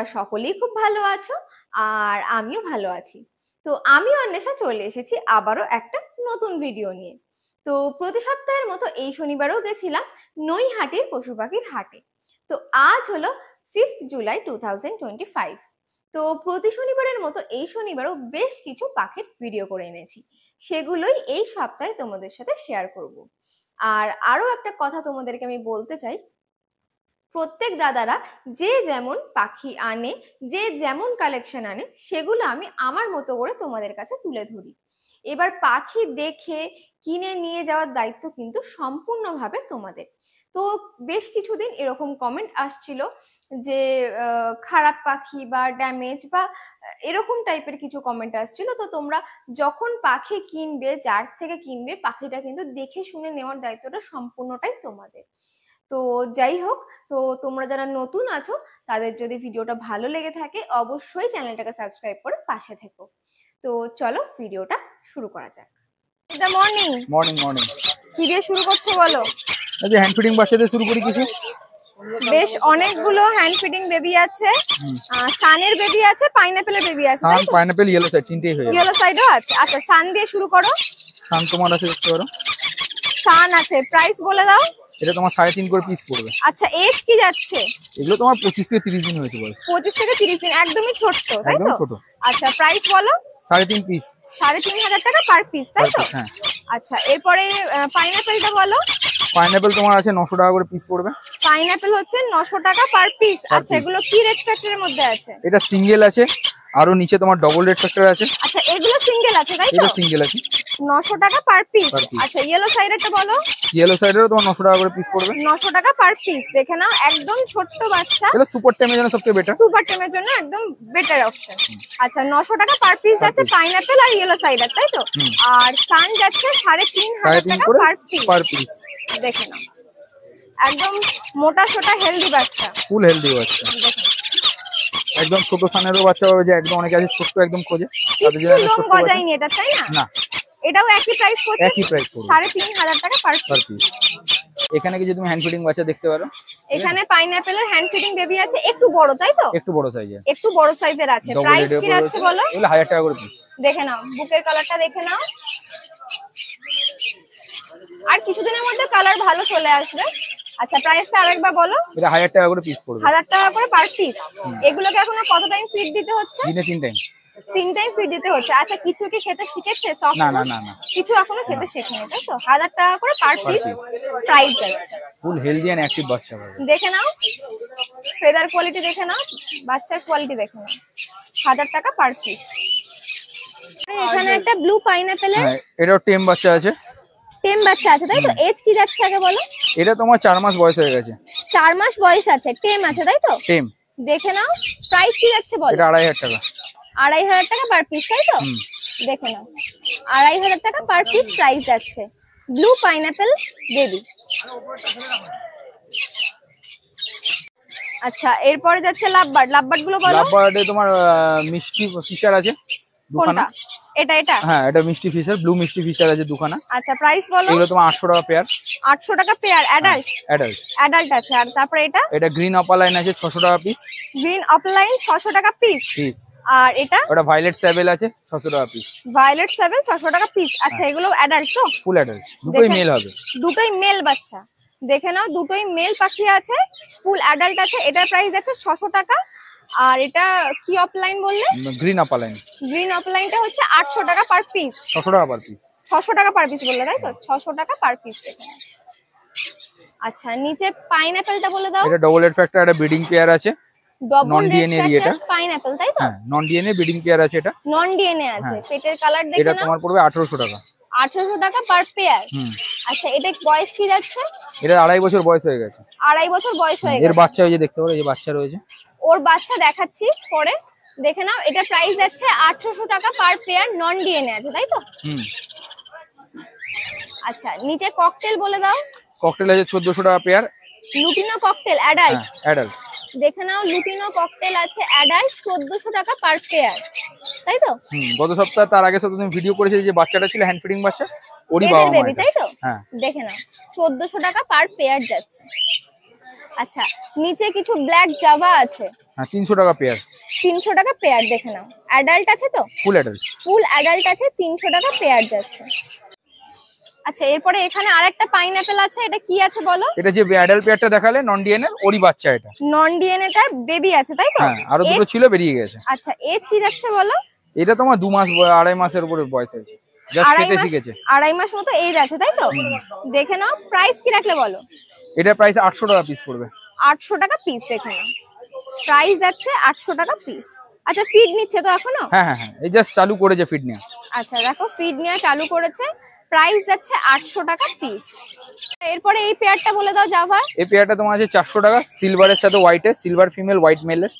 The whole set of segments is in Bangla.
তোমরা সকলেই খুব ভালো আছো আর আমিও ভালো আছি। তো আমি অন্বেষা চলে এসেছি আবারও একটা নতুন ভিডিও নিয়ে। তো প্রতি সপ্তাহের মতো এই শনিবারও গেছিলাম নৈহাটির পশু পাখির হাটে। তো আজ হলো 5 জুলাই 2025। তো প্রতি শনিবারের মতো এই শনিবারও বেশ কিছু পাখির ভিডিও করে এনেছি, সেগুলোই এই সপ্তাহে তোমাদের সাথে শেয়ার করব। আর আরো একটা কথা তোমাদেরকে আমি বলতে চাই, প্রত্যেক দাদারা যে যেমন পাখি আনে, যে যেমন কালেকশন আনে, সেগুলো আমি আমার মতো করে তোমাদের কাছে তুলে ধরি। এবার পাখি দেখে কিনে নিয়ে যাওয়ার দায়িত্ব কিন্তু সম্পূর্ণভাবে তোমাদের। তো বেশ কিছুদিন এরকম কমেন্ট আসছিল যে খারাপ পাখি বা ড্যামেজ বা এরকম টাইপের কিছু কমেন্ট আসছিল। তো তোমরা যখন পাখি কিনবে, যার থেকে কিনবে, পাখিটা কিন্তু দেখে শুনে নেওয়ার দায়িত্বটা সম্পূর্ণটাই তোমাদের। তো যাই হোক, তো তোমরা যারা নতুন আছো তাদের যদি ভিডিওটা ভালো লেগে থাকে অবশ্যই চ্যানেলটাকে সাবস্ক্রাইব করে পাশে থেকো। তো চলো ভিডিওটা শুরু করা যাক। Good morning. মর্নিং কি দিয়ে শুরু করছো বলো? এই যে হ্যান্ড ফিডিং বাচ্চাদের শুরু করি কিছু। বেশ অনেকগুলো হ্যান্ড ফিডিং বেবি আছে, সানের বেবি আছে, পাইনাপেলের বেবি আছে। সান, পাইনাপেল, ইয়েলো সাইড তিনটেই হয়ে যাবে। ইয়েলো সাইডও আছে। আচ্ছা, সান দিয়ে শুরু করো। সান তোমার আছে, দেখতে পারো। সান আছে, প্রাইস বলে দাও। এটা তোমার 3.5 করে পিস পড়বে। আচ্ছা, এজ কি যাচ্ছে? এগুলো তোমার 25 থেকে 30 দিন হয়েছে বয়স। 25 থেকে 30 দিন, একদমই ছোট, তাই তো? একদম ছোট। আচ্ছা, প্রাইস বলো। 3.5 পিস। 3,500 টাকা পার পিস, তাই তো? হ্যাঁ। আচ্ছা, এরপরে পাইনাপেলটা বলো। পাইনাপেল তোমার আছে 900 টাকা করে পিস পড়বে। পাইনাপেল হচ্ছে 900 টাকা পার পিস। আচ্ছা, এগুলো কি রেট ফ্যাক্টরের মধ্যে আছে? এটা সিঙ্গেল আছে, আরো নিচে তোমার ডবল রেট ফ্যাক্টর আছে। আচ্ছা, এগুলো সিঙ্গেল আছে, তাই তো? এটা সিঙ্গেল আছে, 900 টাকা পার পিস। আচ্ছা, ইয়েলো সাইডেরটা বলো। ইয়েলো সাইডেরও তোমার 900 টাকা করে পিস পড়বে। 900 টাকা পার পিস। দেখে নাও, একদম ছোট্ট বাচ্চা। এটা সুপার টেমের জন্য সবচেয়ে বেটার। সুপার টেমের জন্য একদম বেটার অপশন। আচ্ছা, 900 টাকা পার পিস আছে পাইনাপেল আর ইয়েলো সাইডার, তাই তো? আর সান যাচ্ছে 3,500 টাকা পার পিস। দেখে নাও, একদম মোটা সোটা হেলদি বাচ্চা, ফুল হেলদি বাচ্চা। একদম ছোট সানেরও বাচ্চা হবে, যে একদম অনেকে আছে ছোট একদম খোঁজে, তাদের জন্য লোম গজায়নি এটা, তাই না? না, এটাও একই প্রাইস পড়ছে। একই প্রাইস পড়বে, 3,500 টাকা পার পিস। এখানে কিছু তুমি হ্যান্ড ফিডিং বাচ্চা দেখতে পারো। এখানে পাইনাপেলের হ্যান্ড ফিডিং বেবি আছে, একটু বড়, তাই তো? একটু বড় সাইজের, একটু বড় সাইজের আছে। প্রাইস কি যাচ্ছে বলো? এগুলো 1000 টাকা করে পিস। দেখে নাও, বুকের কালারটা দেখে নাও। আর কিছুদিনের মধ্যে কালার ভালো চলে আসবে। আচ্ছা, প্রাইসটা আরেকবার বলো। এটা 1000 টাকা করে পিস পড়বে। 1000 টাকা করে পার পিস। এগুলোকে এখনো কত টাইম ফিড দিতে হচ্ছে? দিনে 3 টাইম। 3 টাইম ফিড দিতে হচ্ছে। আচ্ছা, কিছু কি খেতে শিখেছে? না না না না, কিছু এখনো খেতে শেখেনি, তাই তো? 1000 টাকা করে পার পিস প্রাইস যাচ্ছে। ফুল হেলদি এন্ড অ্যাক্টিভ বাচ্চা পাবে। দেখে নাও, ফেদার কোয়ালিটি দেখে নাও, বাচ্চার কোয়ালিটি দেখে নাও। 1000 টাকা পার পিস। এখানে একটা ব্লু পাইনাপেলের, এটাও টেম বাচ্চা আছে। টেম বাচ্চা আছে, তাই তো? এজ কি যাচ্ছে আগে বলো। এটা তোমার 4 মাস বয়স হয়ে গেছে। 4 মাস বয়স আছে, টেম আছে, তাই তো? টেম। দেখে নাও, প্রাইস কি যাচ্ছে বলো। এটা 2500 টাকা। 2500 টাকা পার পিস, তাই তো? দেখে নাও, 2500 টাকা পার পিস প্রাইস যাচ্ছে ব্লু পাইনাপেল বেবি। আচ্ছা, এরপরে যাচ্ছে লাভবার্ড। লাভবার্ড গুলো বলো। লাভবার্ডে তোমার মিষ্টি ফিশার আছে দুখানা। এটা হ্যাঁ, এটা মিষ্টি ফিশার, ব্লু মিষ্টি ফিশার আছে দুখানা। আচ্ছা, প্রাইস বলো। এগুলো তোমার 800 টাকা পেয়ার। 800 টাকা পেয়ার। অ্যাডাল্ট আছে। আর তারপরে এটা গ্রিন অপালাইন আছে 600 টাকা পিস। গ্রিন অপলাইন 600 টাকা পিস। আর এটা ভায়োলেট সেভেল আছে 600 টাকা পিস। ভায়োলেট সেভেল 600 টাকা পিস। আচ্ছা, এগুলো অ্যাডাল্ট তো? ফুল অ্যাডাল্ট, দুটোই মেল হবে। দুটোই মেল বাচ্চা। দেখে নাও, দুটোই মেল পাখি আছে, ফুল অ্যাডাল্ট আছে। এটার প্রাইস আছে 600 টাকা। আর এটা কি অপলাইন বললে? গ্রিন অপলাইন। গ্রিন অপলাইনটা হচ্ছে 800 টাকা পার পিস। 600 টাকা পার পিস। 600 টাকা পার পিস বললে, তাই তো? 600 টাকা পার পিস। আচ্ছা, নিচে পাইনাপেলটা বলে দাও। এটা ডবল রেড ফ্যাক্টর, একটা ব্রিডিং পেয়ার আছে। নন ডিএনএ এটা পাইনাপেল, তাই তো? হ্যাঁ, নন ডিএনএ ব্রিডিং পেয়ার আছে। এটা নন ডিএনএ আছে। পেটের কালার দেখে নাও। এটা তোমার পড়বে 1800 টাকা। 1800 টাকা পার পেয়ার। আচ্ছা, এটা বয়স কি যাচ্ছে? এটা 2.5 বছর বয়স হয়ে গেছে। 2.5 বছর বয়স হয়ে গেছে। এর বাচ্চা হয়েছে, দেখতে পারো, এই যে বাচ্চা রয়েছে। ওর বাচ্চা দেখাচ্ছি পরে, দেখে নাও। এটা প্রাইস যাচ্ছে 800 টাকা পার পেয়ার, নন ডিএনএ আছে, তাই তো? আচ্ছা, নিচে ককটেল বলে দাও। ককটেল আছে 1400 টাকা পেয়ার। Lutino cocktail adult. দেখে নাও, লুটিনো ককটেল আছে অ্যাডাল্ট, 1400 টাকা পার পেয়ার, তাই তো? গত সপ্তাহে, তার আগের সপ্তাহে তুমি ভিডিও করেছিলে যে বাচ্চাটা ছিল হ্যান্ড ফিডিং বাচ্চা, ওরই বাবা মা, তাই তো? দেখে নাও, 1400 টাকা পার পেয়ার যাচ্ছে। আচ্ছা, নিচে কিছু ব্ল্যাক জাভা আছে। হ্যাঁ 300 টাকা পেয়ার। 300 টাকা পেয়ার, দেখে নাও। অ্যাডাল্ট আছে তো? Full adult. ফুল অ্যাডাল্ট আছে, 300 টাকা পেয়ার যাচ্ছে। আচ্ছা, এরপরে এখানে আরেকটা পাইনাপেল আছে, এটা কি আছে বলো? এটা যে অ্যাডাল্ট পেয়ারটা দেখালে নন ডিএনএ, ওরই বাচ্চা এটা। নন ডিএনএ টার বেবি আছে তাই তো? হ্যাঁ, আরো দুটো ছিল, বেরিয়ে গেছে। আচ্ছা, এজ কি যাচ্ছে বলো? এটা তোমার 2 মাস, 2.5 মাসের উপরে বয়স আছে, জাস্ট খেতে শিখেছে। 2.5 মাস মতো এজ আছে তাই তো? দেখে নাও, প্রাইস কি রাখলে বলো? এটা প্রাইস 800 টাকা পিস পড়বে। 800 টাকা পিস, দেখে নাও। প্রাইস যাচ্ছে 800 টাকা পিস। আচ্ছা, ফিড নিচ্ছে তো এখনো? হ্যাঁ হ্যাঁ হ্যাঁ, এই জাস্ট চালু করেছে ফিড নিয়ে। আচ্ছা, দেখো ফিড নিয়ে চালু করেছে। প্রাইস যাচ্ছে 800 টাকা পিস। এরপরে এই পেয়ারটা বলে দাও জাভা। এই পেয়ারটা তোমার আছে 400 টাকা, সিলভারের সাথে হোয়াইটের, সিলভার ফিমেল হোয়াইট মেলের।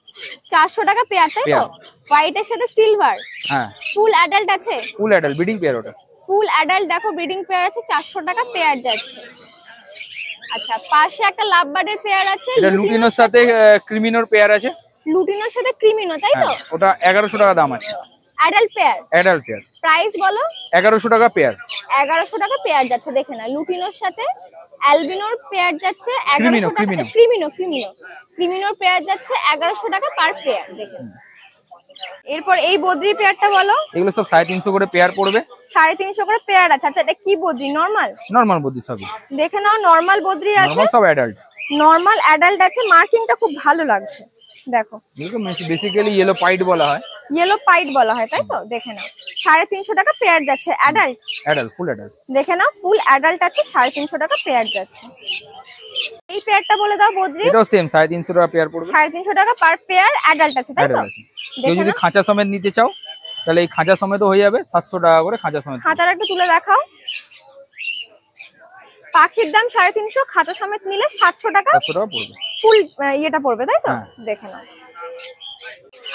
400 টাকা পেয়ার তাই তো? হোয়াইটের সাথে সিলভার। হ্যাঁ, ফুল অ্যাডাল্ট আছে? ফুল অ্যাডাল্ট ব্রিডিং পেয়ার ওটা। ফুল অ্যাডাল্ট, দেখো ব্রিডিং পেয়ার আছে, 400 টাকা পেয়ার যাচ্ছে। আচ্ছা, পাশে একটা লাভ বার্ডের পেয়ার আছে। এটা লুটিনোর সাথে ক্রিমিনোর পেয়ার আছে। লুটিনোর সাথে ক্রিমিনো তাই তো? ওটা 1100 টাকা দাম আছে। Adult pair. Adult pair. Price বলো? 1100 টাকা পেয়ার। 1100 টাকা পেয়ার যাচ্ছে, দেখে না। লুটিনোর সাথে অ্যালবিনোর পেয়ার যাচ্ছে 1100 টাকা। ক্রিমিনোর পেয়ার যাচ্ছে 1100 টাকা পার পেয়ার, দেখে। এরপর এই বদ্রি পেয়ারটা বলো। এগুলো সব 350 করে পেয়ার পড়বে। 350 করে পেয়ার আছে। আচ্ছা, এটা কি বদ্রি? নরমাল? নরমাল বদ্রি সবই। দেখে নাও, নরমাল বদ্রি আছে। নরমাল সব অ্যাডাল্ট। নরমাল অ্যাডাল্ট আছে, মার্কিংটা খুব ভালো লাগছে, দেখো। এগুলো বেসিক্যালি ইয়েলো পাইট বলা হয়। ইয়েলো পাইট বলা হয় তাই তো? দেখে নাও, 350 টাকা পেয়ার যাচ্ছে। অ্যাডাল্ট? Adult, full adult. দেখে নাও, ফুল অ্যাডাল্ট আছে, 350 টাকা পেয়ার যাচ্ছে। এই পেয়ারটা বলে দাও বদ্রি। এটাও সেম 350 টাকা পেয়ার পড়বে। 350 টাকা পার পেয়ার, অ্যাডাল্ট আছে তাই তো? কেউ যদি খাঁচা সমেত নিতে চাও তাহলে এই খাঁচা সমেত হয়ে যাবে 700 টাকা করে খাঁচা সমেত। খাঁচাটা একটু তুলে দেখাও। পাখির দাম 350, খাঁচা সমেত নিলে 700 টাকা। 700 টাকা পড়বে। ফুল ইয়েটা পড়বে তাই তো? দেখে নাও।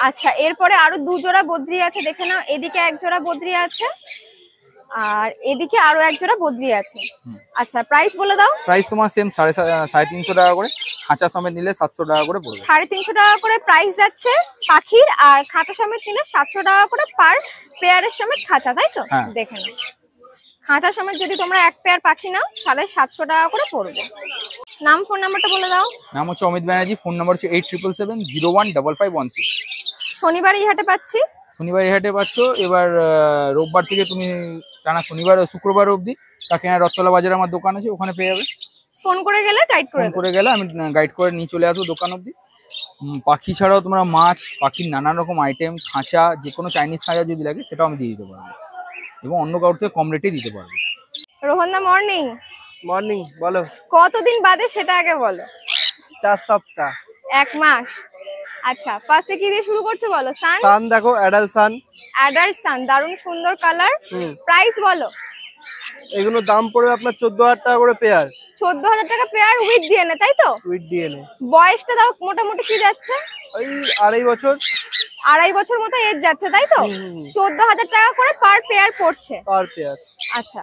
আচ্ছা, এরপরে আরো 2 জোড়া বদ্রি আছে, দেখে নাও। এদিকে 1 জোড়া বদ্রি আছে, আর এদিকে আরো 1 জোড়া বদ্রি আছে। আচ্ছা, প্রাইস বলে দাও। প্রাইস তোমার সেম 350 টাকা করে, খাঁচা সমেত নিলে 700 টাকা করে পড়বে। 350 টাকা করে প্রাইস যাচ্ছে পাখির, আর খাঁচা সমেত নিলে 700 টাকা করে পার পেয়ারের সমেত খাঁচা তাই তো? দেখে নাও, খাঁচা সমেত যদি তোমরা 1 পেয়ার পাখি নাও 750 টাকা করে পড়বে। নাম, ফোন নাম্বারটা বলে দাও। নাম হচ্ছে অমিত ব্যানার্জি, ফোন নাম্বার হচ্ছে 8777015516। শনিবার এই হাটে পাচ্ছি। শনিবার এই হাটে পাচ্ছ। এবার রোববার থেকে তুমি টানা শনিবার ও শুক্রবার অবধি কাকিনাড়া রথতলা বাজারে আমার দোকান আছে, ওখানে পেয়ে যাবে। ফোন করে গেলে গাইড করে গেলে আমি গাইড করে নিয়ে চলে আসবো দোকান অবধি। পাখি ছাড়াও তোমরা মাছ, পাখির নানান রকম আইটেম, খাঁচা, যে কোনো চাইনিজ খাঁচা যদি লাগে সেটাও আমি দিয়ে দিতে পারবো, এবং অন্য কারোর থেকে কম রেটে দিতে পারবো। রোহনদা মর্নিং। মর্নিং, বলো। কতদিন বাদে সেটা আগে বলো। 4 সপ্তাহ। 1 মাস। আচ্ছা, ফার্স্টে কি দিয়ে শুরু করছো বলো। সান দেখো, অ্যাডাল্ট সান। অ্যাডাল্ট সান, দারুণ সুন্দর কালার। প্রাইস বলো। এগুলো দাম পড়বে আপনার 14,000 টাকা করে পেয়ার। 14,000 টাকা পেয়ার উইথ ডিএনএ তাই তো? With DNA. বয়সটা দাও মোটামুটি কি যাচ্ছে? ওই 2.5 বছর। 2.5 বছর মতো এজ যাচ্ছে তাই তো? 14,000 টাকা করে পার পেয়ার পড়ছে। Per pair. আচ্ছা,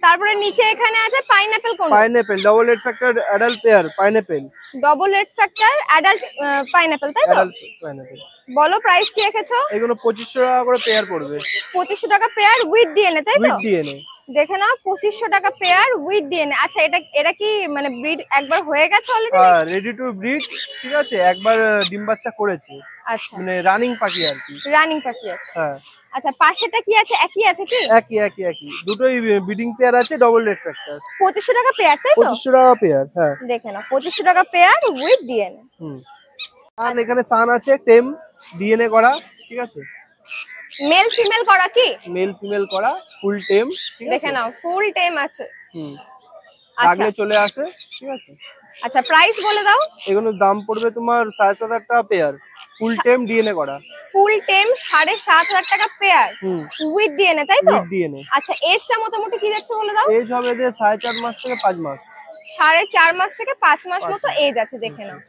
তারপরে নিচে এখানে আছে পাইনাপেল। কোন? Pineapple, double red factor adult pair pineapple. Double red factor adult pineapple তাই তো? Adult pineapple. বলো প্রাইস কি রেখেছো? এগুলো 2500 টাকা করে পেয়ার পড়বে। 2500 টাকা পেয়ার উইথ ডিএনএ তাই তো? With DNA. দেখে নাও, 2500 টাকা পেয়ার উইথ ডিএনএ। আচ্ছা, এটা কি মানে ব্রিড একবার হয়ে গেছে অলরেডি? রেডি টু ব্রিড, ঠিক আছে। একবার ডিম বাচ্চা করেছে। আচ্ছা, মানে রানিং পাখি আর কি। রানিং পাখি আছে। হ্যাঁ। আচ্ছা, পাশেটা কি আছে? একই আছে কি? একই দুটোই ব্রিডিং পেয়ার আছে, ডাবল রেড ফ্যাক্টর। 2500 টাকা পেয়ার তাই তো? 2500 টাকা পেয়ার। হ্যাঁ, দেখে নাও, 2500 টাকা পেয়ার উইথ ডিএনএ। আর এখানে সান আছে, টেম ডিএনএ করা, ঠিক আছে। মেল ফিমেল করা কি? মেল ফিমেল করা, ফুল টেম, ঠিক আছে। দেখে নাও, ফুল টেম আছে। আচ্ছা, আগলে চলে আসে, ঠিক আছে। আচ্ছা, প্রাইস বলে দাও। এগুলোর দাম পড়বে তোমার 7,500 টাকা পেয়ার, ফুল টেম ডিএনএ করা। ফুল টেম 7,500 টাকা পেয়ার উইথ ডিএনএ তাই তো? With DNA. আচ্ছা, এজটা মোটামুটি কি যাচ্ছে বলে দাও। এজ হবে এদের 4.5 মাস থেকে 5 মাস। 4.5 মাস থেকে 5 মাস মতো এজ আছে, দেখে নাও।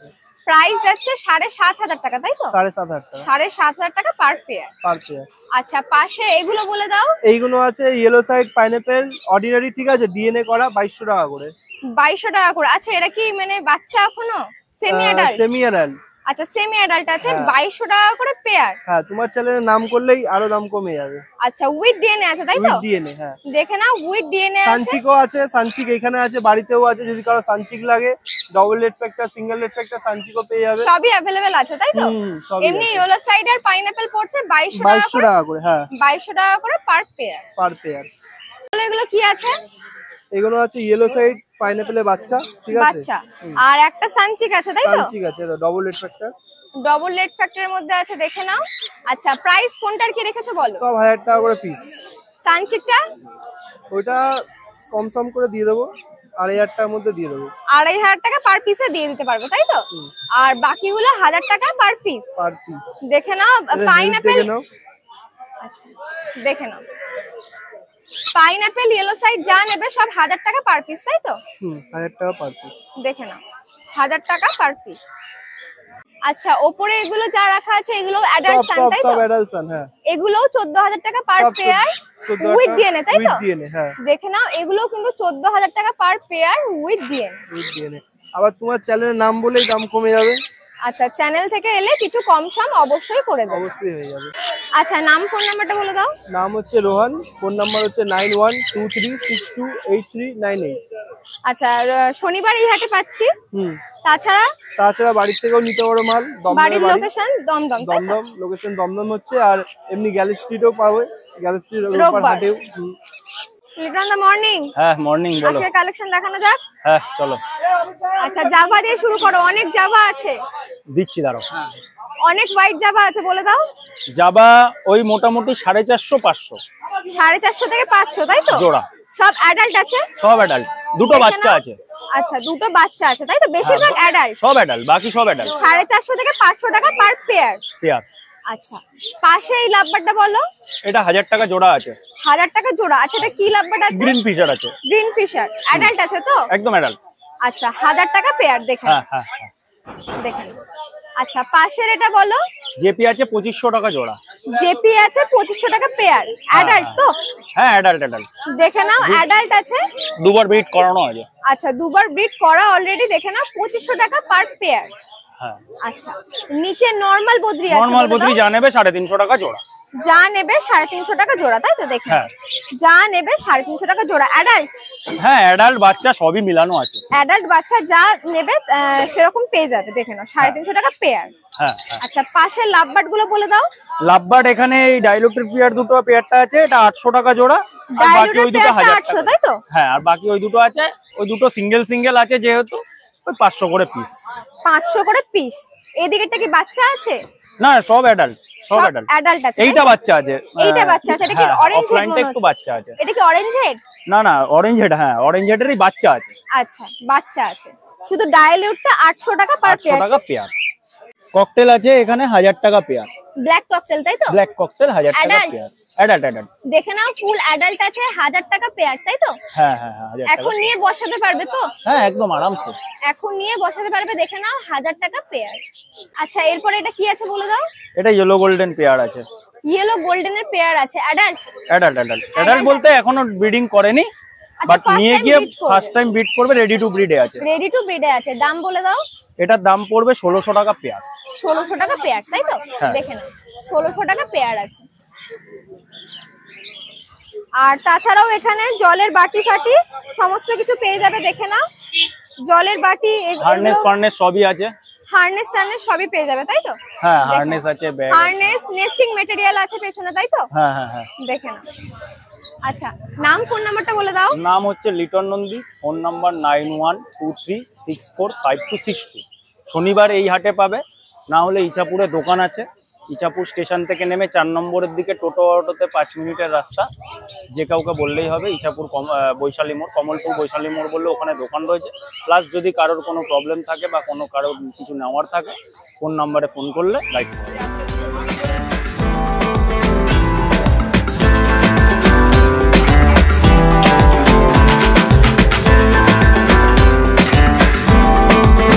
প্রাইস যাচ্ছে 7,500 টাকা তাই তো? 7,500 টাকা। 7,500 টাকা পার পেয়ার। Per pair. আচ্ছা, পাশে এগুলো বলে দাও। এইগুলো আছে ইয়েলো সাইড পাইনাপেল অর্ডিনারি, ঠিক আছে, ডিএনএ করা, 2200 টাকা করে। 2200 টাকা করে। আচ্ছা, এটা কি মানে বাচ্চা এখনো? Semi adult? Semi adult. আচ্ছা সেমি অ্যাডাল্ট আছে, হ্যাঁ। 2200 টাকা করে পেয়ার। হ্যাঁ, তোমার চ্যানেলের নাম করলেই আরো দাম কমে যাবে। আচ্ছা উইথ ডিএনএ আছে তাই তো? উইথ ডিএনএ, হ্যাঁ। দেখে নাও উইথ ডিএনএ আছে। সানচিকও আছে, সানচিক এখানে আছে, বাড়িতেও আছে। যদি কারো সানচিক লাগে, double let factor, single let factor সানচিকও পেয়ে যাবে। সবই अवेलेबल আছে তাই তো? সবই এমনি আছে। ইয়েলো সাইড আর পাইনাপল পড়ছে 2200 টাকা 2200 করে। টাকা করে, হ্যাঁ 2200 টাকা করে পার পেয়ার। Per pair. এগুলো কি আছে? এগুলো আছে ইয়েলো সাইড পাইনাপেলের বাচ্চা, ঠিক আছে? বাচ্চা। আর একটা সানচিক আছে তাই তো? সানচিক আছে, double let factor. Double let ফ্যাক্টরের মধ্যে আছে, দেখে নাও। আচ্ছা প্রাইস কোনটার কি রেখেছো বলো? সব 1000 টাকা করে পিস। সানচিকটা ওইটা কম সম করে দিয়ে দেবো, 2500 টাকার মধ্যে দিয়ে দেবো। 2500 টাকা পার পিসে দিয়ে দিতে পারবো তাই তো? আর বাকিগুলো 1000 টাকা পার পিস। Per piece. দেখে নাও পাইনাপেল। দেখে নাও। আচ্ছা দেখে নাও, পাইনাপেল ইয়েলো সাইড যা নেবে সব 1000 টাকা পার পিস তাই তো? 1000 টাকা পার পিস। দেখে নাও 1000 টাকা পার পিস। আচ্ছা ওপরে এগুলো যা রাখা আছে এগুলো অ্যাডাল্ট সান তাই তো? সব অ্যাডাল্ট সান, হ্যাঁ। এগুলো 14000 টাকা পার সব পেয়ার 14,000 উইথ টাকা ডিএনএ তাই তো? উইথ ডিএনএ, হ্যাঁ। দেখে নাও এগুলো কিন্তু 14000 টাকা per pair with DNA. With DNA. আবার তোমার চ্যানেলের নাম বলেই দাম কমে যাবে। আচ্ছা চ্যানেল থেকে এলে কিছু কম সম অবশ্যই করে দেবো। অবশ্যই হয়ে যাবে। আচ্ছা নাম ফোন নাম্বারটা বলে দাও। নাম হচ্ছে রোহন, ফোন নাম্বার হচ্ছে 9123628398। আচ্ছা শনিবার এই হাটে পাচ্ছি, তাছাড়া তাছাড়া বাড়ির থেকেও নিতে পারো মাল। বাড়ির দমদমের বাড়ি, লোকেশন দমদম তাই তো? দমদম লোকেশন দমদম হচ্ছে। আর এমনি গ্যালারি স্ট্রিটও পাবে, গ্যালারি স্ট্রিট রোববার রোববার। হাটেও। লিটন দা মর্নিং। হ্যাঁ মর্নিং বলো। আজকের কালেকশন দেখানো যাক। হ্যাঁ চলো আচ্ছা জাভা দিয়ে শুরু করো, অনেক জাভা আছে, দিচ্ছি দাঁড়াও। অনেক হোয়াইট জাভা আছে, বলে দাও। জাবা ওই মোটামুটি 450 500 450 থেকে 500 তাই তো? জোড়া। সব অ্যাডাল্ট আছে? সব অ্যাডাল্ট, দুটো দেখে বাচ্চা নাও। আছে। আচ্ছা দুটো বাচ্চা আছে তাই তো? বেশিরভাগ অ্যাডাল্ট। সব অ্যাডাল্ট, বাকি সব অ্যাডাল্ট। 450 থেকে 500 টাকা পার পেয়ার। পেয়ার। আচ্ছা পাশে এই লাভবারটা বলো। এটা 1000 টাকা জোড়া আছে। 1000 টাকা জোড়া। আচ্ছা এটা কি লাভবার্ড আছে? গ্রিন ফিশার আছে। গ্রিন ফিশার অ্যাডাল্ট আছে তো? একদম অ্যাডাল্ট। আচ্ছা 1000 টাকা পেয়ার। দেখেন হ্যাঁ হ্যাঁ হ্যাঁ। দেখেন। আচ্ছা পাশের এটা বলো। জেপি আছে 2500 টাকা জোড়া। জেপি আছে 2500 টাকা পেয়ার, অ্যাডাল্ট তো? হ্যাঁ অ্যাডাল্ট অ্যাডাল্ট। দেখে নাও অ্যাডাল্ট আছে। দুবার ব্রিড করানো আছে। আচ্ছা দুবার ব্রিড করা অলরেডি। দেখে নাও 2500 টাকা পার পেয়ার। হ্যাঁ আচ্ছা নিচে নরমাল বদ্রি আছে, নরমাল বলে বদ্রি দাও। যা নেবে 350 টাকা জোড়া। যা নেবে 350 টাকা জোড়া তাই তো? দেখে হ্যাঁ। যা নেবে 350 টাকা জোড়া। অ্যাডাল্ট? হ্যাঁ অ্যাডাল্ট বাচ্চা সবই মিলানো আছে। অ্যাডাল্ট বাচ্চা যা নেবে সেরকম পেয়ে যাবে। দেখে নাও 350 টাকা পেয়ার। হ্যাঁ হ্যাঁ। আচ্ছা পাশের লাভবার্ড গুলো বলে দাও। লাভবার্ড এখানে এই ডাইলুটেড পেয়ার দুটো পেয়ারটা আছে, এটা 800 টাকা জোড়া। আর বাকি ডাইলুটেড ওই দুটো পেয়ারটা 1000 800 টাকা। তাই তো? হ্যাঁ আর বাকি ওই দুটো আছে, ওই দুটো সিঙ্গেল সিঙ্গেল আছে যেহেতু ওই 500 করে পিস। 500 করে পিস। এদিকেরটা কি বাচ্চা আছে? না সব অ্যাডাল্ট, সব সব অ্যাডাল্ট। অ্যাডাল্ট আছে। এইটা বাচ্চা আছে। এইটা বাচ্চা আছে। এটা কি অরেঞ্জ হেড অফলাইনটা মনে একটু হচ্ছে? বাচ্চা আছে। এটা কি অরেঞ্জ হেড? না না অরেঞ্জ হেড, হ্যাঁ অরেঞ্জ হেডেরই বাচ্চা আছে। আচ্ছা বাচ্চা আছে। শুধু ডাইলিউটটা 800 টাকা পার 800 পেয়ার। টাকা পেয়ার। ককটেল আছে এখানে 1000 টাকা পেয়ার। ব্ল্যাক ককটেল তাই তো? ব্ল্যাক ককটেল 1000 টাকা Adult? পেয়ার। Adult adult. দেখে নাও ফুল অ্যাডাল্ট আছে, 1000 টাকা পেয়ার তাই তো? হ্যাঁ হ্যাঁ হ্যাঁ 1000 টাকা। এখন নিয়ে বসাতে পারবে তো? হ্যাঁ একদম আরামসে। এখন নিয়ে বসাতে পারবে। দেখে নাও 1000 টাকা পেয়ার। আচ্ছা এরপরে এটা কি আছে বলে দাও। এটা ইয়েলো গোল্ডেন পেয়ার আছে। ইয়েলো গোল্ডেনের পেয়ার আছে, অ্যাডাল্ট? অ্যাডাল্ট অ্যাডাল্ট অ্যাডাল্ট বলতে এখনো ব্রিডিং করেনি, আচ্ছা, বাট first নিয়ে time গিয়ে breed করবে। ফার্স্ট টাইম ব্রিড করবে, রেডি টু ব্রিডে আছে। রেডি টু ব্রিডে আছে। দাম বলে দাও। এটার দাম পড়বে 1600 টাকা পেয়ার। 1600 টাকা পেয়ার তাই তো? হ্যাঁ। দেখে নাও 1600 টাকা পেয়ার আছে। আর তাছাড়াও এখানে জলের বাটি ফাটি সমস্ত কিছু পেয়ে যাবে। দেখে নাও জলের বাটি, হারনেস ফার্নেস সবই আছে। হারনেস টার্নেস সবই পেয়ে যাবে তাই তো? হ্যাঁ হারনেস আছে, ব্যাগ। হারনেস নেস্টিং ম্যাটেরিয়াল আছে পেছনে তাই তো? হ্যাঁ হ্যাঁ হ্যাঁ। দেখে নাও। আচ্ছা নাম ফোন নাম্বারটা বলে দাও। নাম হচ্ছে লিটন নন্দী, ফোন নাম্বার 9123645262। শনিবার এই হাটে পাবে, না হলে ইছাপুরে দোকান আছে। ইছাপুর স্টেশন থেকে নেমে 4 নম্বরের দিকে টোটো অটোতে 5 মিনিটের রাস্তা, যে কাউকে বললেই হবে। ইছাপুর বৈশালী মোড়, কমলপুর বৈশালী মোড় বললে ওখানে দোকান রয়েছে। প্লাস যদি কারোর কোনো প্রবলেম থাকে বা কারোর কিছু নেওয়ার থাকে, ফোন নাম্বারে ফোন করলে গাইড করবে।